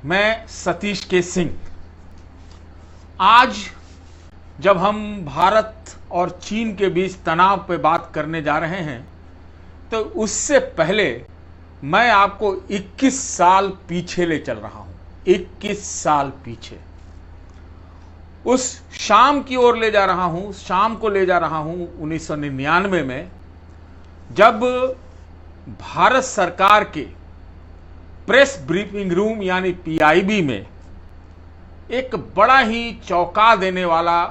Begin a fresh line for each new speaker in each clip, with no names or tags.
मैं सतीश के सिंह। आज जब हम भारत और चीन के बीच तनाव पे बात करने जा रहे हैं तो उससे पहले मैं आपको 21 साल पीछे ले चल रहा हूं। 21 साल पीछे उस शाम की ओर ले जा रहा हूं। शाम को ले जा रहा हूं 1999 में, जब भारत सरकार के प्रेस ब्रीफिंग रूम यानी पीआईबी में एक बड़ा ही चौंका देने वाला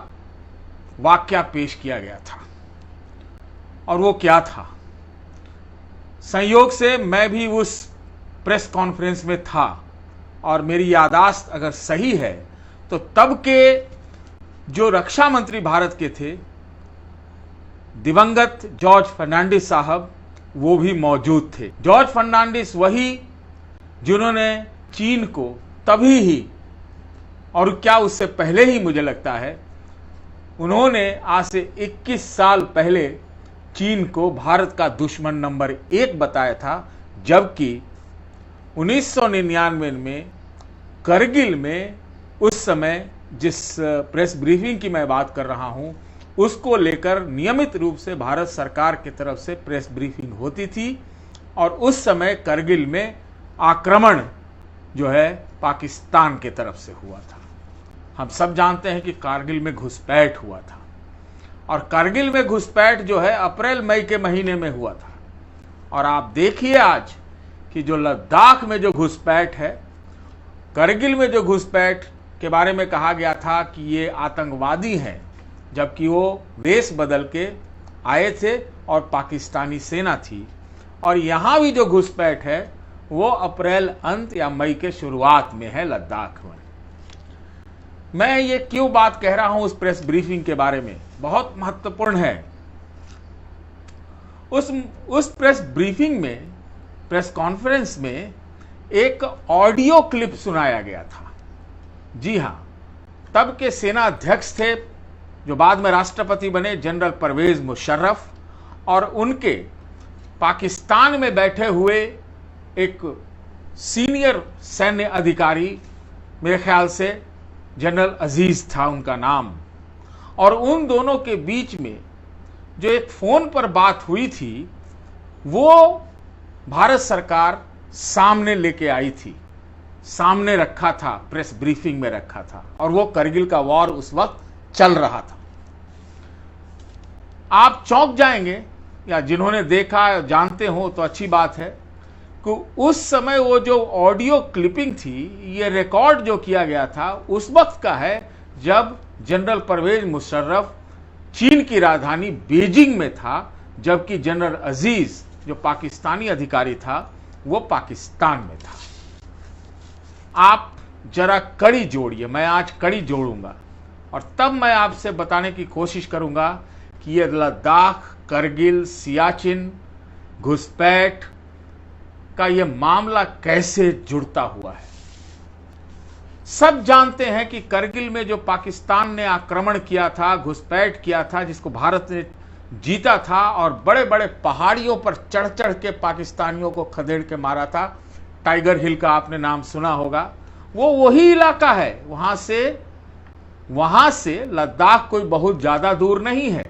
वाकया पेश किया गया था। और वो क्या था? संयोग से मैं भी उस प्रेस कॉन्फ्रेंस में था और मेरी याददाश्त अगर सही है तो तब के जो रक्षा मंत्री भारत के थे, दिवंगत जॉर्ज फर्नांडिस साहब, वो भी मौजूद थे। जॉर्ज फर्नांडिस वही जिन्होंने चीन को तभी ही, और क्या उससे पहले ही मुझे लगता है, उन्होंने आज से 21 साल पहले चीन को भारत का दुश्मन नंबर 1 बताया था। जबकि 1999 में करगिल में उस समय जिस प्रेस ब्रीफिंग की मैं बात कर रहा हूं, उसको लेकर नियमित रूप से भारत सरकार की तरफ से प्रेस ब्रीफिंग होती थी। और उस समय करगिल में आक्रमण जो है पाकिस्तान की तरफ से हुआ था। हम सब जानते हैं कि कारगिल में घुसपैठ हुआ था, और कारगिल में घुसपैठ जो है अप्रैल मई के महीने में हुआ था। और आप देखिए आज कि जो लद्दाख में जो घुसपैठ है, करगिल में जो घुसपैठ के बारे में कहा गया था कि ये आतंकवादी हैं, जबकि वो वेश बदल के आए थे और पाकिस्तानी सेना थी। और यहाँ भी जो घुसपैठ है वो अप्रैल अंत या मई के शुरुआत में है लद्दाख में। मैं ये क्यों बात कह रहा हूं उस प्रेस ब्रीफिंग के बारे में, बहुत महत्वपूर्ण है। उस प्रेस ब्रीफिंग में, प्रेस कॉन्फ्रेंस में एक ऑडियो क्लिप सुनाया गया था। जी हां, तब के सेना अध्यक्ष थे जो बाद में राष्ट्रपति बने, जनरल परवेज मुशर्रफ, और उनके पाकिस्तान में बैठे हुए एक सीनियर सैन्य अधिकारी, मेरे ख्याल से जनरल अजीज था उनका नाम। और उन दोनों के बीच में जो एक फोन पर बात हुई थी, वो भारत सरकार सामने लेके आई थी, सामने रखा था, प्रेस ब्रीफिंग में रखा था। और वो करगिल का वॉर उस वक्त चल रहा था। आप चौंक जाएंगे, या जिन्होंने देखा जानते हो तो अच्छी बात है कि उस समय वो जो ऑडियो क्लिपिंग थी, ये रिकॉर्ड जो किया गया था उस वक्त का है जब जनरल परवेज मुशर्रफ चीन की राजधानी बीजिंग में था, जबकि जनरल अजीज जो पाकिस्तानी अधिकारी था वो पाकिस्तान में था। आप जरा कड़ी जोड़िए, मैं आज कड़ी जोड़ूंगा और तब मैं आपसे बताने की कोशिश करूंगा कि ये लद्दाख, करगिल, सियाचिन, घुसपैठ का ये मामला कैसे जुड़ता हुआ है। सब जानते हैं कि करगिल में जो पाकिस्तान ने आक्रमण किया था, घुसपैठ किया था, जिसको भारत ने जीता था, और बड़े बड़े पहाड़ियों पर चढ़ चढ़ के पाकिस्तानियों को खदेड़ के मारा था। टाइगर हिल का आपने नाम सुना होगा, वो वही इलाका है। वहां से लद्दाख कोई बहुत ज्यादा दूर नहीं है।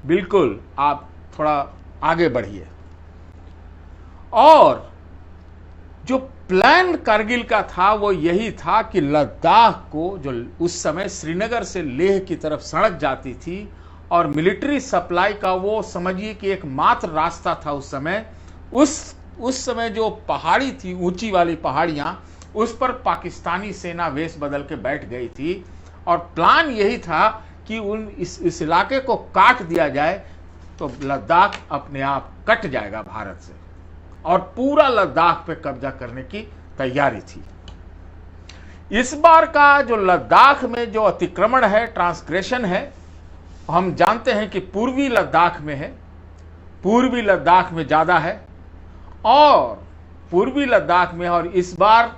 बिल्कुल, आप थोड़ा आगे बढ़िए। और जो प्लान करगिल का था वो यही था कि लद्दाख को, जो उस समय श्रीनगर से लेह की तरफ सड़क जाती थी और मिलिट्री सप्लाई का वो समझिए कि एकमात्र रास्ता था उस समय, उस समय जो पहाड़ी थी, ऊंची वाली पहाड़ियां, उस पर पाकिस्तानी सेना वेश बदल के बैठ गई थी। और प्लान यही था कि इस इलाके को काट दिया जाए तो लद्दाख अपने आप कट जाएगा भारत से, और पूरा लद्दाख पे कब्जा करने की तैयारी थी। इस बार का जो लद्दाख में जो अतिक्रमण है, ट्रांसग्रेशन है, हम जानते हैं कि पूर्वी लद्दाख में है, पूर्वी लद्दाख में ज्यादा है, और पूर्वी लद्दाख में, और इस बार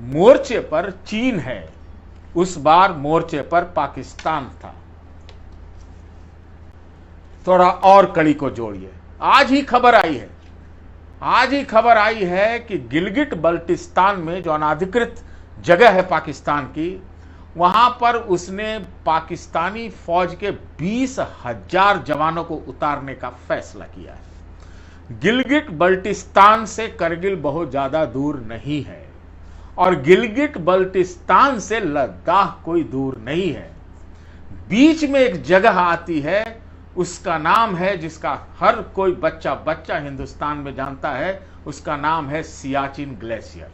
मोर्चे पर चीन है, उस बार मोर्चे पर पाकिस्तान था। थोड़ा और कड़ी को जोड़िए। आज ही खबर आई है आज ही खबर आई है कि गिलगिट बल्टिस्तान में जो अनाधिकृत जगह है पाकिस्तान की, वहां पर उसने पाकिस्तानी फौज के 20,000 जवानों को उतारने का फैसला किया है। गिलगिट बल्टिस्तान से करगिल बहुत ज्यादा दूर नहीं है और गिलगिट बल्टिस्तान से लद्दाख कोई दूर नहीं है। बीच में एक जगह आती है, उसका नाम है, जिसका हर कोई बच्चा हिंदुस्तान में जानता है, उसका नाम है सियाचिन ग्लेशियर।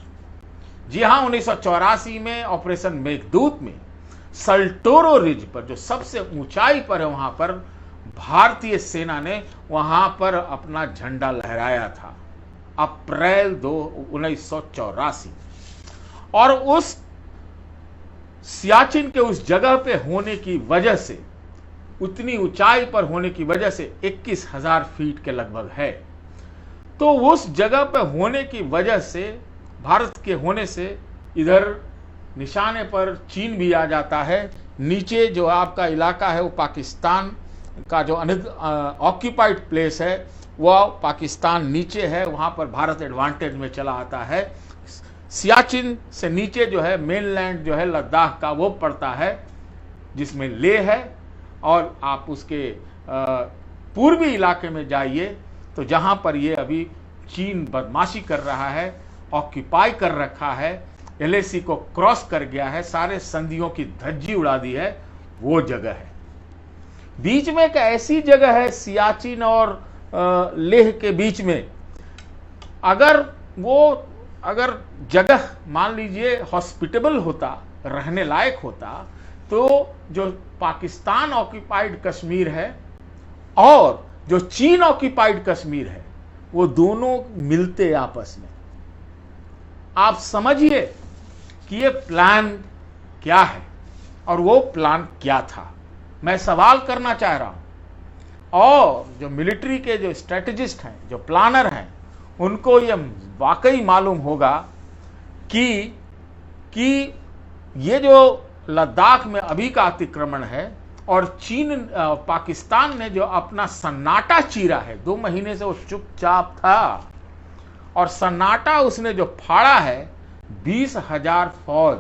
जी हां, 1984 में ऑपरेशन मेघदूत में सल्टोरो रिज पर, जो सबसे ऊंचाई पर है, वहां पर भारतीय सेना ने वहां पर अपना झंडा लहराया था, अप्रैल 1984। और उस सियाचिन के उस जगह पे होने की वजह से, उतनी ऊंचाई पर होने की वजह से 21,000 फीट के लगभग है। तो उस जगह पर होने की वजह से, भारत के होने से, इधर निशाने पर चीन भी आ जाता है। नीचे जो आपका इलाका है वो पाकिस्तान का जो ऑक्यूपाइड प्लेस है वह पाकिस्तान नीचे है, वहां पर भारत एडवांटेज में चला आता है। सियाचिन से नीचे जो है मेनलैंड जो है लद्दाख का, वो पड़ता है, जिसमें लेह है। और आप उसके पूर्वी इलाके में जाइए तो जहां पर ये अभी चीन बदमाशी कर रहा है, ऑक्यूपाई कर रखा है, LAC को क्रॉस कर गया है, सारे संधियों की धज्जी उड़ा दी है, वो जगह है। बीच में एक ऐसी जगह है सियाचिन और लेह के बीच में, अगर जगह मान लीजिए हॉस्पिटेबल होता, रहने लायक होता, तो जो पाकिस्तान ऑक्यूपाइड कश्मीर है और जो चीन ऑक्यूपाइड कश्मीर है, वो दोनों मिलते आपस में। आप समझिए कि ये प्लान क्या है और वो प्लान क्या था। मैं सवाल करना चाह रहा हूं, और जो मिलिट्री के जो स्ट्रेटेजिस्ट हैं, जो प्लानर हैं, उनको ये वाकई मालूम होगा कि ये जो लद्दाख में अभी का अतिक्रमण है और पाकिस्तान ने जो अपना सन्नाटा चीरा है, 2 महीने से वो चुपचाप था, और सन्नाटा उसने जो फाड़ा है, 20,000 फौज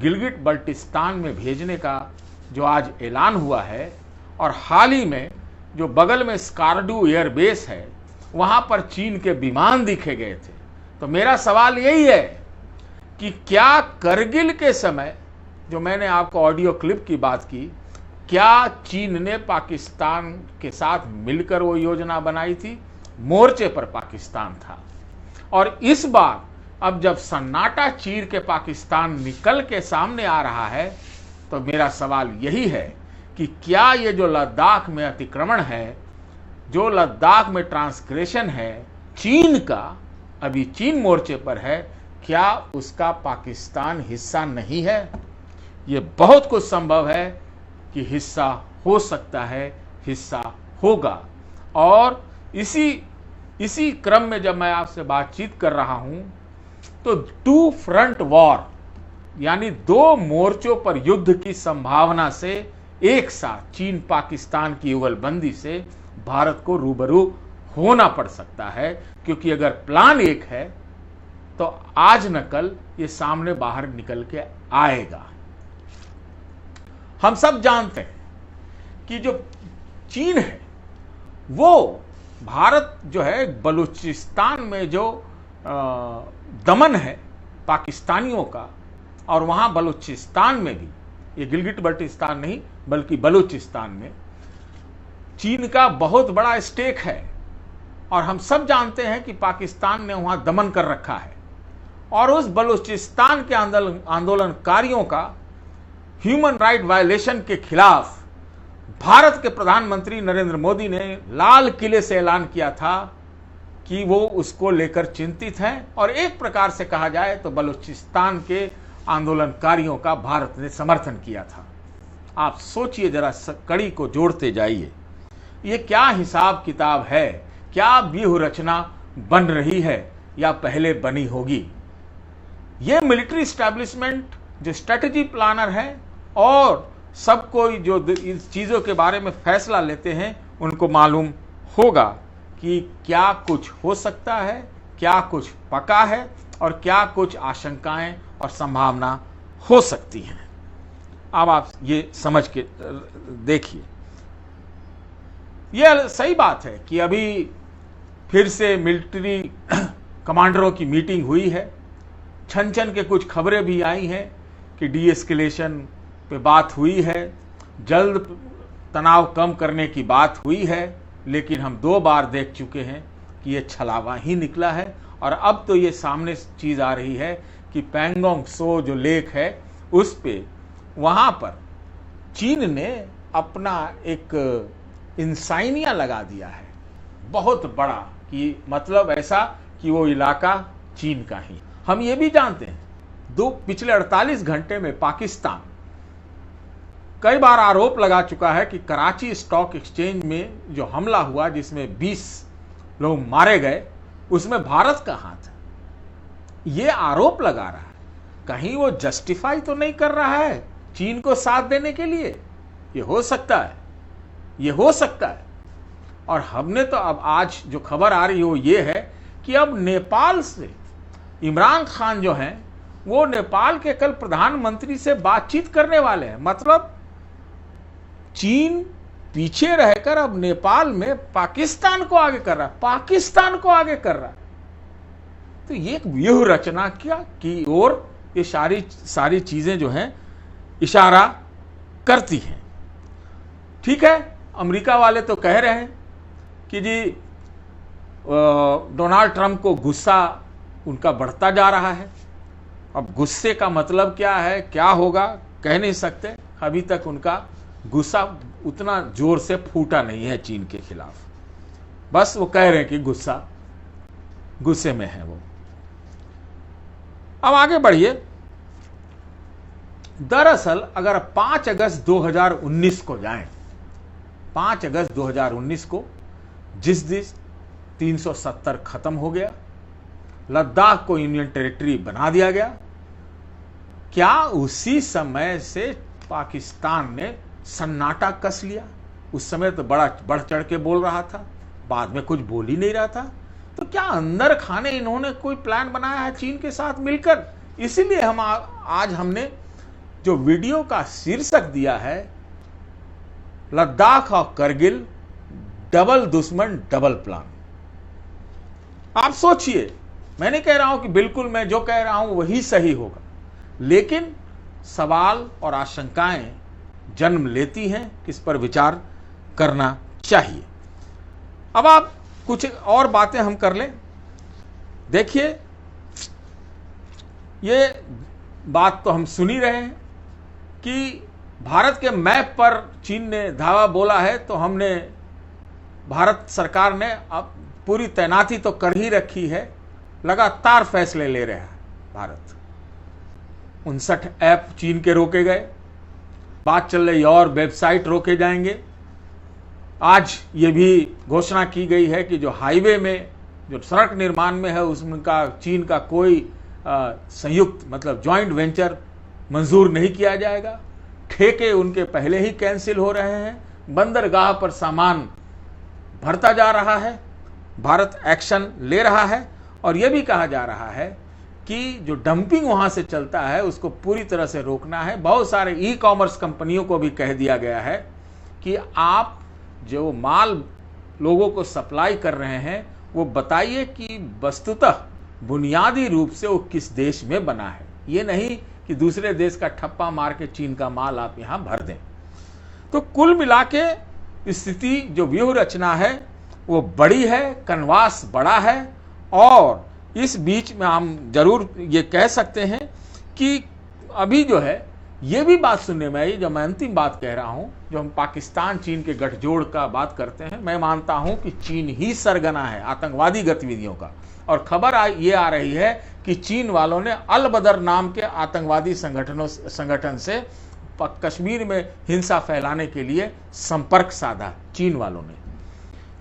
गिलगिट बल्टिस्तान में भेजने का जो आज ऐलान हुआ है। और हाल ही में जो बगल में स्कार्डू एयरबेस है, वहां पर चीन के विमान दिखे गए थे। तो मेरा सवाल यही है कि क्या करगिल के समय, जो मैंने आपको ऑडियो क्लिप की बात की, क्या चीन ने पाकिस्तान के साथ मिलकर वो योजना बनाई थी? मोर्चे पर पाकिस्तान था। और इस बार अब जब सन्नाटा चीर के पाकिस्तान निकल के सामने आ रहा है, तो मेरा सवाल यही है कि क्या ये जो लद्दाख में अतिक्रमण है, जो लद्दाख में ट्रांसग्रेशन है चीन का, अभी चीन मोर्चे पर है, क्या उसका पाकिस्तान हिस्सा नहीं है? ये बहुत कुछ संभव है कि हिस्सा हो सकता है, हिस्सा होगा। और इसी क्रम में जब मैं आपसे बातचीत कर रहा हूं, तो 2 फ्रंट वॉर, यानी 2 मोर्चों पर युद्ध की संभावना से एक साथ चीन पाकिस्तान की युगलबंदी से भारत को रूबरू होना पड़ सकता है। क्योंकि अगर प्लान एक है तो आज न कल ये सामने बाहर निकल के आएगा। हम सब जानते हैं कि जो चीन है वो भारत जो है बलूचिस्तान में जो दमन है पाकिस्तानियों का, और वहां बलूचिस्तान में भी, ये गिलगिट बल्टिस्तान नहीं बल्कि बलूचिस्तान में चीन का बहुत बड़ा स्टेक है। और हम सब जानते हैं कि पाकिस्तान ने वहां दमन कर रखा है, और उस बलूचिस्तान के आंदोलनकारियों का ह्यूमन राइट वायलेशन के खिलाफ भारत के प्रधानमंत्री नरेंद्र मोदी ने लाल किले से ऐलान किया था कि वो उसको लेकर चिंतित हैं। और एक प्रकार से कहा जाए तो बलूचिस्तान के आंदोलनकारियों का भारत ने समर्थन किया था। आप सोचिए जरा, कड़ी को जोड़ते जाइए, ये क्या हिसाब किताब है? क्या व्यूह रचना बन रही है या पहले बनी होगी? ये मिलिट्री एस्टैब्लिशमेंट जो स्ट्रेटजी प्लानर है और सब कोई जो इस चीज़ों के बारे में फैसला लेते हैं, उनको मालूम होगा कि क्या कुछ हो सकता है, क्या कुछ पका है और क्या कुछ आशंकाएं और संभावना हो सकती हैं। अब आप ये समझ के देखिए, यह सही बात है कि अभी फिर से मिलिट्री कमांडरों की मीटिंग हुई है। छन छन के कुछ खबरें भी आई हैं कि डी एस्केलेशन पे बात हुई है, जल्द तनाव कम करने की बात हुई है, लेकिन हम 2 बार देख चुके हैं कि ये छलावा ही निकला है। और अब तो ये सामने चीज़ आ रही है कि पैंगोंग त्सो जो लेक है उस पे वहाँ पर चीन ने अपना एक इंसाइनिया लगा दिया है, बहुत बड़ा, कि मतलब ऐसा कि वो इलाका चीन का ही। हम ये भी जानते हैं पिछले 48 घंटे में पाकिस्तान कई बार आरोप लगा चुका है कि कराची स्टॉक एक्सचेंज में जो हमला हुआ जिसमें 20 लोग मारे गए, उसमें भारत का हाथ है। ये आरोप लगा रहा है, कहीं वो जस्टिफाई तो नहीं कर रहा है चीन को साथ देने के लिए। ये हो सकता है, ये हो सकता है। और हमने तो अब आज जो खबर आ रही है वो ये है कि अब नेपाल से इमरान खान जो हैं वो नेपाल के कल प्रधानमंत्री से बातचीत करने वाले हैं। मतलब चीन पीछे रहकर अब नेपाल में पाकिस्तान को आगे कर रहा है, पाकिस्तान को आगे कर रहा है। तो ये एक व्यूह रचना की ओर ये सारी चीजें जो हैं इशारा करती हैं। ठीक है, अमेरिका वाले तो कह रहे हैं कि जी डोनाल्ड ट्रंप को गुस्सा उनका बढ़ता जा रहा है। अब गुस्से का मतलब क्या है, क्या होगा, कह नहीं सकते। अभी तक उनका गुस्सा उतना जोर से फूटा नहीं है चीन के खिलाफ, बस वो कह रहे हैं कि गुस्से में है वो। अब आगे बढ़िए। दरअसल अगर 5 अगस्त 2019 को जाएं, 5 अगस्त 2019 को जिस दिन 370 खत्म हो गया, लद्दाख को यूनियन टेरिटरी बना दिया गया, क्या उसी समय से पाकिस्तान ने सन्नाटा कस लिया? उस समय तो बड़ा बढ़ चढ़ के बोल रहा था, बाद में कुछ बोल ही नहीं रहा था। तो क्या अंदर खाने इन्होंने कोई प्लान बनाया है चीन के साथ मिलकर? इसीलिए हम आज हमने जो वीडियो का शीर्षक दिया है, लद्दाख और करगिल डबल दुश्मन डबल प्लान। आप सोचिए, मैं नहीं कह रहा हूं कि बिल्कुल मैं जो कह रहा हूं वही सही होगा, लेकिन सवाल और आशंकाएं जन्म लेती हैं, किस पर विचार करना चाहिए। अब आप कुछ और बातें हम कर लें। देखिए, ये बात तो हम सुन ही रहे हैं कि भारत के मैप पर चीन ने धावा बोला है, तो हमने भारत सरकार ने अब पूरी तैनाती तो कर ही रखी है, लगातार फैसले ले रहा है भारत। 59 ऐप चीन के रोके गए, बात चल रही और वेबसाइट रोके जाएंगे। आज ये भी घोषणा की गई है कि जो हाईवे में जो सड़क निर्माण में है उसका चीन का कोई संयुक्त मतलब जॉइंट वेंचर मंजूर नहीं किया जाएगा। ठेके उनके पहले ही कैंसिल हो रहे हैं, बंदरगाह पर सामान भरता जा रहा है, भारत एक्शन ले रहा है। और यह भी कहा जा रहा है कि जो डंपिंग वहां से चलता है उसको पूरी तरह से रोकना है। बहुत सारे ई कॉमर्स कंपनियों को भी कह दिया गया है कि आप जो माल लोगों को सप्लाई कर रहे हैं वो बताइए कि वस्तुतः बुनियादी रूप से वो किस देश में बना है, ये नहीं कि दूसरे देश का ठप्पा मार के चीन का माल आप यहां भर दें। तो कुल मिला के स्थिति जो व्यूह रचना है वो बड़ी है, कनवास बड़ा है। और इस बीच में हम जरूर ये कह सकते हैं कि अभी जो है ये भी बात सुनने में आई, जो मैं अंतिम बात कह रहा हूं, जो हम पाकिस्तान चीन के गठजोड़ का बात करते हैं, मैं मानता हूं कि चीन ही सरगना है आतंकवादी गतिविधियों का। और खबर ये आ रही है कि चीन वालों ने अल बदर नाम के आतंकवादी संगठन से कश्मीर में हिंसा फैलाने के लिए संपर्क साधा चीन वालों ने।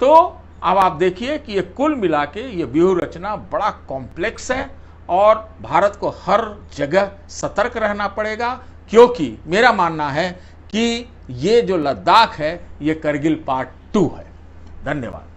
तो अब आप देखिए कि ये कुल मिला के ये व्यूह रचना बड़ा कॉम्प्लेक्स है और भारत को हर जगह सतर्क रहना पड़ेगा, क्योंकि मेरा मानना है कि ये जो लद्दाख है ये करगिल पार्ट 2 है। धन्यवाद।